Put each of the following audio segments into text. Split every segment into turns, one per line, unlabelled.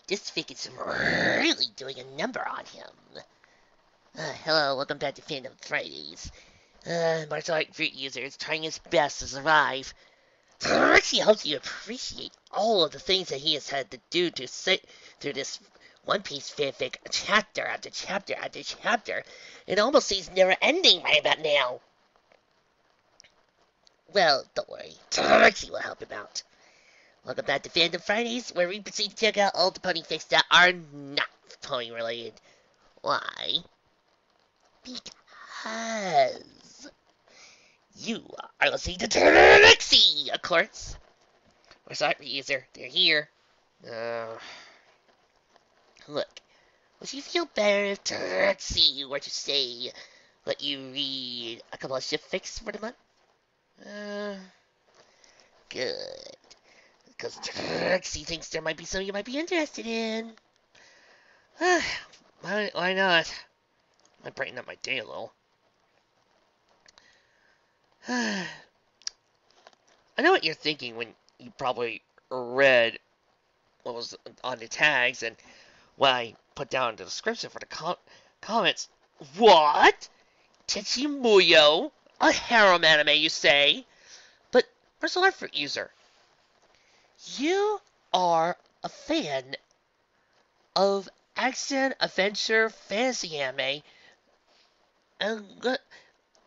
This fic is really doing a number on him. Hello, welcome back to Fandom Fridays. Martial art fruit user is trying his best to survive. Tenchi hopes you appreciate all of the things that he has had to do to sit through this One Piece fanfic chapter after chapter after chapter. It almost seems never ending right about now. Well, don't worry. Tenchi will help him out. Welcome back to Fandom Fridays, where we proceed to check out all the pony fics that are not pony related. Why? Because you are listening to Trixie, of course. We're sorry, user. They're here. Look, would you feel better if Trixie were to say, let you read a couple of shift fics for the month? Good. Because Trixie thinks there might be something you might be interested in. Why not? Might brighten up my day a little. I know what you're thinking when you probably read what was on the tags and what I put down in the description for the comments. What? Tenchi Muyo? A harem anime, you say? But, first art for user. You are a fan of action, adventure, fantasy anime,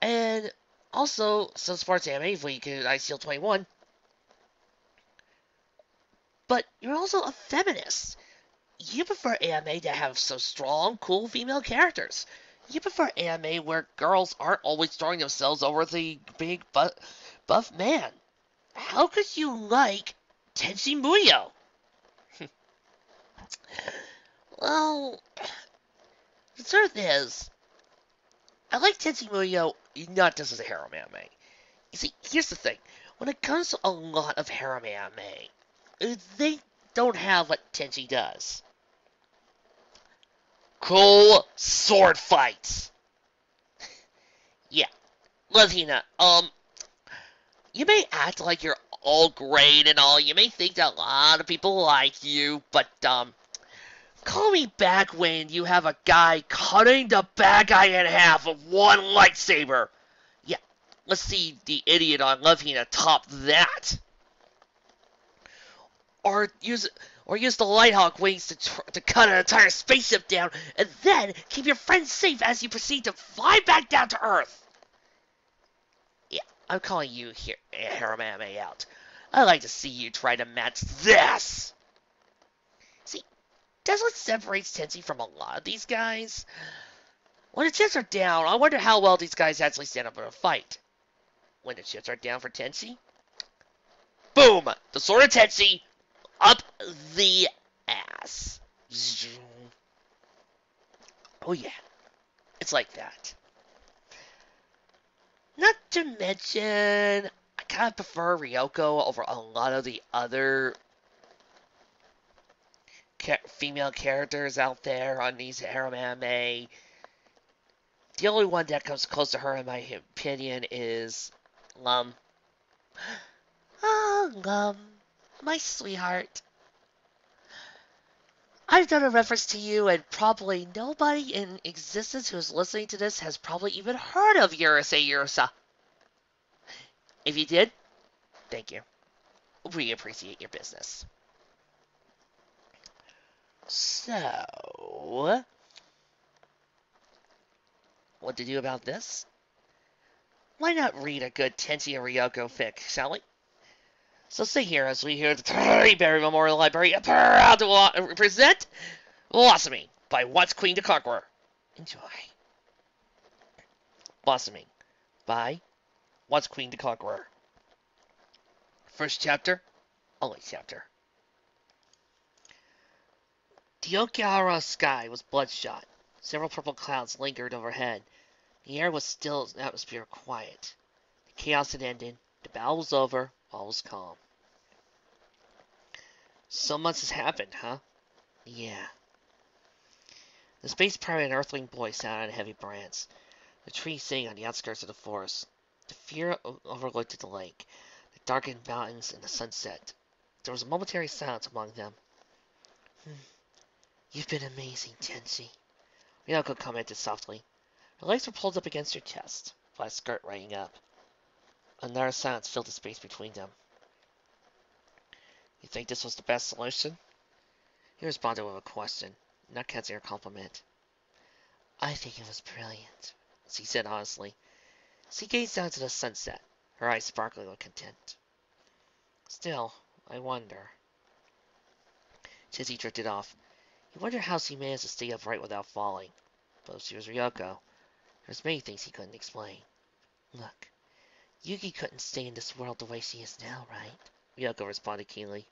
and also some sports anime, if we could ICL 21. But you're also a feminist. You prefer anime that have some strong, cool female characters. You prefer anime where girls aren't always throwing themselves over the big buff man. How could you like Tenchi Muyo? Well, the truth is, I like Tenchi Muyo not just as a harem anime. You see, here's the thing. When it comes to a lot of harem anime, they don't have what Tenchi does. Cool sword fights. Yeah, Latina, you may act like you're all great and all. You may think that a lot of people like you, but, call me back when you have a guy cutting the bad guy in half with one lightsaber. Yeah, let's see the idiot on Love Hina top that. Or use the Lighthawk wings to cut an entire spaceship down, and then keep your friends safe as you proceed to fly back down to Earth. Yeah, I'm calling you here, harem anime out. I'd like to see you try to match this. See, that's what separates Tenchi from a lot of these guys. When the chips are down, I wonder how well these guys actually stand up in a fight. When the chips are down for Tenchi, boom! The sword of Tenchi up the ass. Oh yeah, it's like that. Not to mention, I kind of prefer Ryoko over a lot of the other female characters out there on these harem anime. The only one that comes close to her, in my opinion, is Lum. Oh, Lum, my sweetheart. I've done a reference to you, and probably nobody in existence who's listening to this has probably even heard of Urusei Yurusa. If you did, thank you. We appreciate your business. So, what to do about this? Why not read a good Tenchi and Ryoko fic, shall we? So stay here as we hear the Berry Memorial Library proud to present Blossoming by Once Queen the Conqueror. Enjoy. Blossoming by Once Queen the Conqueror. First chapter, only chapter. The Okinawa sky was bloodshot. Several purple clouds lingered overhead. The air was still, the atmosphere quiet. The chaos had ended. The battle was over. All was calm. So much has happened, huh? Yeah. The space pirate and earthling boy sat on a heavy branch. The tree sitting on the outskirts of the forest. The fear overlooked the lake, the darkened mountains, and the sunset. There was a momentary silence among them. You've been amazing, Tenchi, Ryoko commented softly. Her legs were pulled up against her chest, flat skirt riding up. Another silence filled the space between them. You think this was the best solution? He responded with a question, not catching her compliment. I think it was brilliant, she said honestly. She gazed down to the sunset, her eyes sparkling with content. Still, I wonder. Tizzy drifted off. He wondered how she managed to stay upright without falling. But if she was Ryoko, there was many things he couldn't explain. Look, Yuki couldn't stay in this world the way she is now, right? Ryoko responded keenly.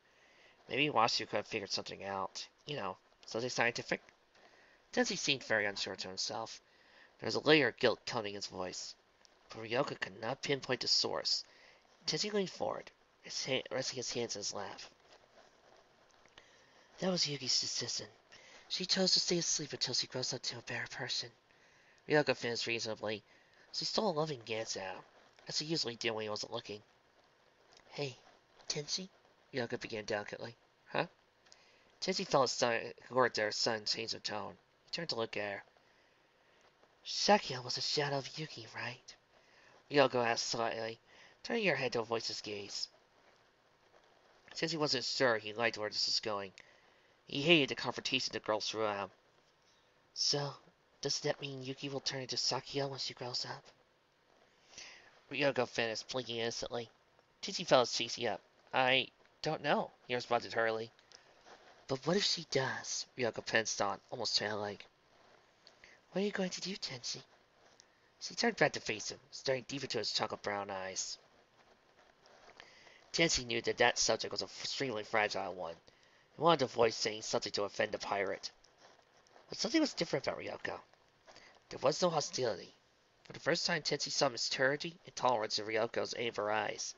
Maybe Wasu could have figured something out. You know, something scientific? Tensei seemed very unsure to himself. There was a layer of guilt coating his voice. But Ryoko could not pinpoint the source. Tensei leaned forward, resting his hands in his lap. That was Yuki's decision. She chose to stay asleep until she grows up to a better person. Ryoko finished reasonably. She stole a loving glance at him, as he usually did when he wasn't looking. Hey, Tenchi? Ryoko began delicately. Huh? Tenchi felt heard their son change of tone. He turned to look at her. Shakya was a shadow of Yuki, right? Ryoko asked slightly, turning her head to avoid his gaze. Since he wasn't sure, he liked where this was going. He hated the confrontation the girls threw at him. So, does that mean Yuki will turn into Sakya when she grows up? Ryoko finished, blinking innocently. Tenchi felt his chasing up. I don't know, he responded hurriedly. But what if she does? Ryoko pensed on, almost childlike. What are you going to do, Tenchi? She turned back to face him, staring deep into his chocolate brown eyes. Tenchi knew that subject was an extremely fragile one, and wanted to avoid saying something to offend the pirate. But something was different about Ryoko. There was no hostility. For the first time, Tenchi saw maturity and tolerance in Ryoko's amber eyes.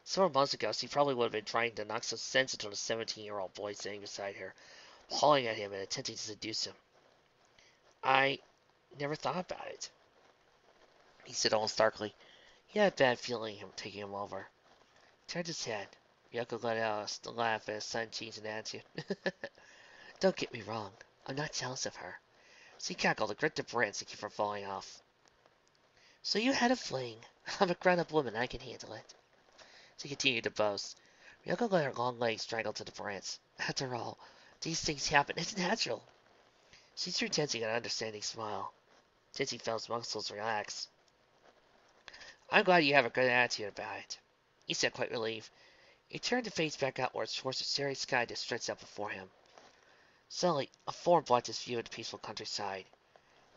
Several months ago, she probably would have been trying to knock some sense into the 17-year-old boy sitting beside her, pawing at him and attempting to seduce him. I never thought about it, he said almost darkly. He had a bad feeling him taking him over. He turned his head. Ryoko let out a laugh at his son changing attitude. Don't get me wrong. I'm not jealous of her. She cackled and gripped the branch to keep from falling off. So you had a fling. I'm a grown-up woman. I can handle it. She continued to boast. Ryoko let her long legs strangle to the branch. After all, these things happen. It's natural. She threw Tenchi an understanding smile. Tenchi felt his muscles relax. I'm glad you have a good attitude about it, he said, quite relieved. He turned to face back outwards towards the starry sky that stretched out before him. Suddenly, a form blocked his view of the peaceful countryside.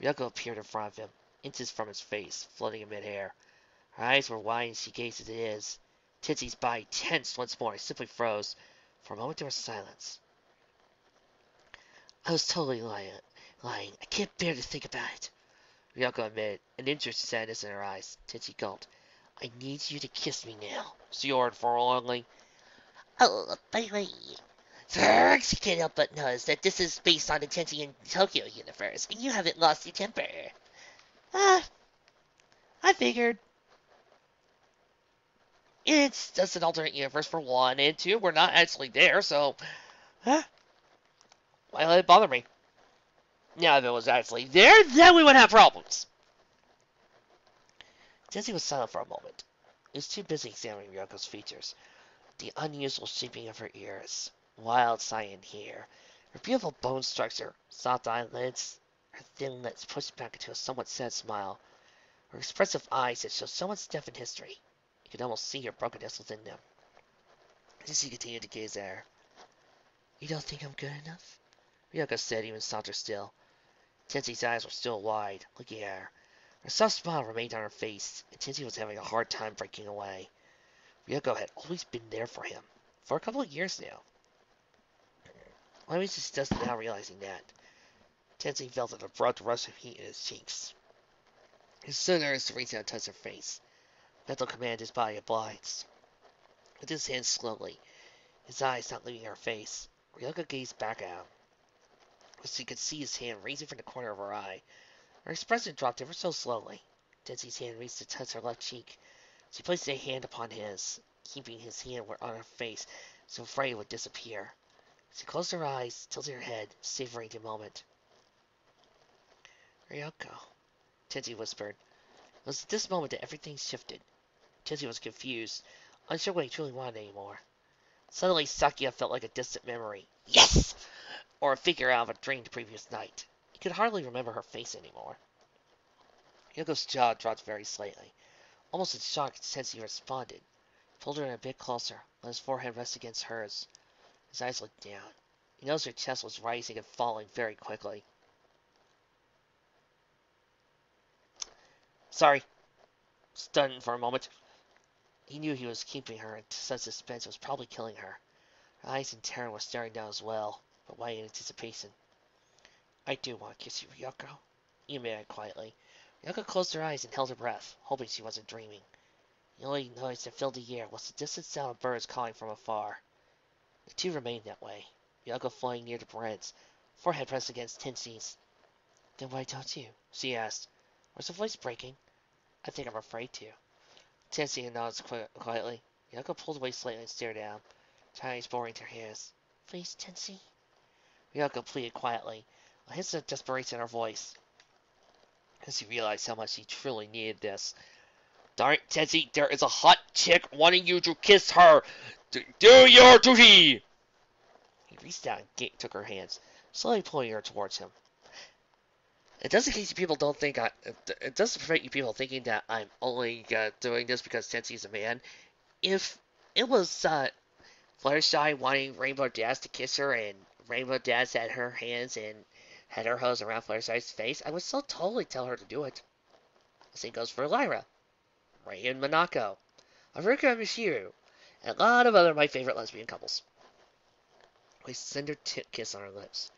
Ryoko appeared in front of him, inches from his face, floating in midair. Her eyes were wide as she gazed at his. Tenchi's body tensed once more. He simply froze. For a moment there was silence. I was totally lying. I can't bear to think about it. Ryoko admitted, an interest sadness in her eyes. Tenchi gulped. I need you to kiss me now, she ordered forlornly. Oh, baby. Fergs, you can't help but notice that this is based on the Tenchi and Tokyo universe, and you haven't lost your temper. Ah, I figured. It's just an alternate universe for one, and two, we're not actually there, so... Huh? Why let it bother me? Now, if it was actually there, then we would have problems. Tenchi was silent for a moment. He was too busy examining Ryoko's features. The unusual shaping of her ears, wild cyan hair, her beautiful bone structure, soft eyelids, her thin lips pushed back into a somewhat sad smile, her expressive eyes that showed so much depth and history. You could almost see her brokenness within them. As he continued to gaze at her. You don't think I'm good enough? Ryoko said, even softer still. Tenchi's eyes were still wide, looking at her. Her soft smile remained on her face, and Tenchi was having a hard time breaking away. Ryoko had always been there for him, for a couple of years now. Why was he just now realizing that? Tenchi felt an abrupt rush of heat in his cheeks. His son urged to reach out and touch her face. Mental command his body obliges. With his hands slowly, his eyes not leaving her face, Ryoko gazed back at him. She could see his hand raising from the corner of her eye. Her expression dropped ever so slowly. Tenchi's hand reached to touch her left cheek. She placed a hand upon his, keeping his hand on her face, so afraid it would disappear. She closed her eyes, tilted her head, savoring the moment. Ryoko, Tenchi whispered. It was at this moment that everything shifted. Tenchi was confused, unsure what he truly wanted anymore. Suddenly, Sakia felt like a distant memory. Yes! Or a figure out of a dream the previous night. He could hardly remember her face anymore. Ryoko's jaw dropped very slightly. Almost in shock, Tenchi responded. He pulled her in a bit closer, let his forehead rest against hers. His eyes looked down. He noticed her chest was rising and falling very quickly. Sorry. Stunned for a moment. He knew he was keeping her in such suspense was probably killing her. Her eyes in terror were staring down as well, but why in anticipation? I do want to kiss you, Ryoko. He admitted quietly. Ryoko closed her eyes and held her breath, hoping she wasn't dreaming. The only noise that filled the air was the distant sound of birds calling from afar. The two remained that way, Ryoko flying near the brands, forehead pressed against Tenchi's. Then why don't you? She asked. Was her voice breaking? I think I'm afraid to. Tenchi nodded quietly. Ryoko pulled away slightly and stared down, her eyes boring to her hands. Please, Tenchi? Ryoko pleaded quietly, a hint of desperation in her voice. Tenchi realized how much he truly needed this. Darn it, Tenchi, there is a hot chick wanting you to kiss her! Do your duty! He reached out and took her hands, slowly pulling her towards him. It doesn't case people don't think it doesn't prevent you people thinking that I'm only doing this because Tenchi's a man. If it was Fluttershy wanting Rainbow Dash to kiss her and Rainbow Dash had her hands and had her hose around Fluttershy's face, I would still totally tell her to do it. The same goes for Lyra, Ray and Monako, Haruka and Mishiru, and a lot of other my favorite lesbian couples. Placed a tender kiss on her lips.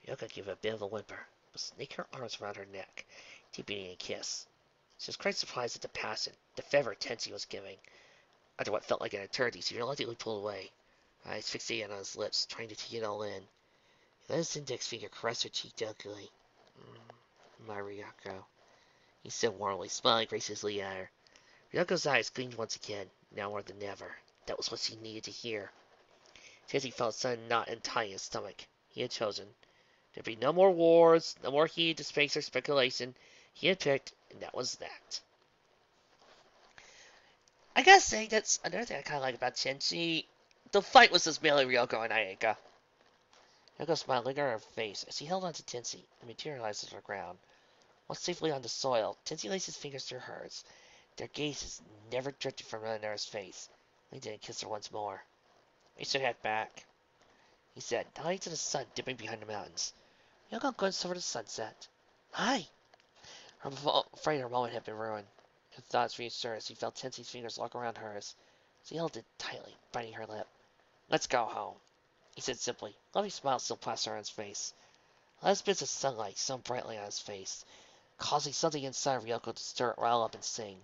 Ryoko gave a bit of a whimper, but snaked her arms around her neck, deepening a kiss. She was quite surprised at the passion, the fervor Tenchi was giving. After what felt like an eternity, she reluctantly pulled away, her eyes fixated on his lips, trying to take it all in. He let his index finger caress her cheek delicately. My Ryoko, he said warmly, smiling graciously at her. Ryoko's eyes gleamed once again, now more than ever. That was what she needed to hear. Tenchi felt a sudden knot in his stomach. He had chosen. There'd be no more wars, no more heated debates or speculation. He had picked, and that was that. I gotta say, that's another thing I kinda like about Tenchi. The fight was just mainly Ryoko and Ayaka. Ryoko smiled lingered on her face as he held on to Tenchi and materialized on the ground. Once safely on the soil, Tenchi laced his fingers through hers. Their gazes never drifted from one another's face. He did kiss her once more. Raise your head back, he said, nodding to the sun dipping behind the mountains. Ryoko glanced over the sunset. Hi! Her afraid her moment had been ruined. Her thoughts reassured as he felt Tenchi's fingers lock around hers. She held it tightly, biting her lip. Let's go home, he said simply, a lovely smile still plastered on his face. Last bits of sunlight shone brightly on his face, causing something inside of Ryoko to stir, rile up and sing.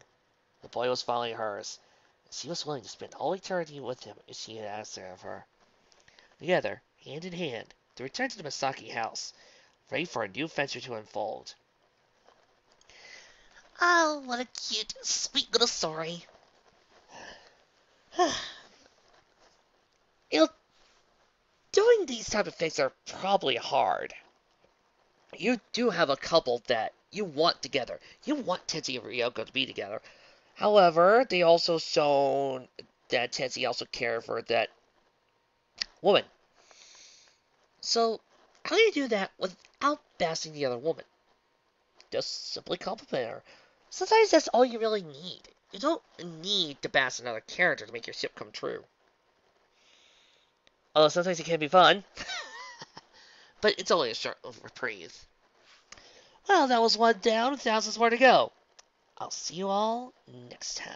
The boy was following hers, and she was willing to spend all eternity with him if she had asked it of her. Together, hand in hand, they returned to the Masaki house, ready for a new adventure to unfold. Oh, what a cute, sweet little story. You know, doing these type of things are probably hard. You do have a couple that you want together. You want Tenchi and Ryoko to be together. However, they also shown that Tenchi also cared for that woman. So, how do you do that without bashing the other woman? Just simply compliment her. Sometimes that's all you really need. You don't need to bash another character to make your ship come true. Although sometimes it can be fun. But it's only a short reprieve. Well, that was one down, thousands more to go. I'll see you all next time.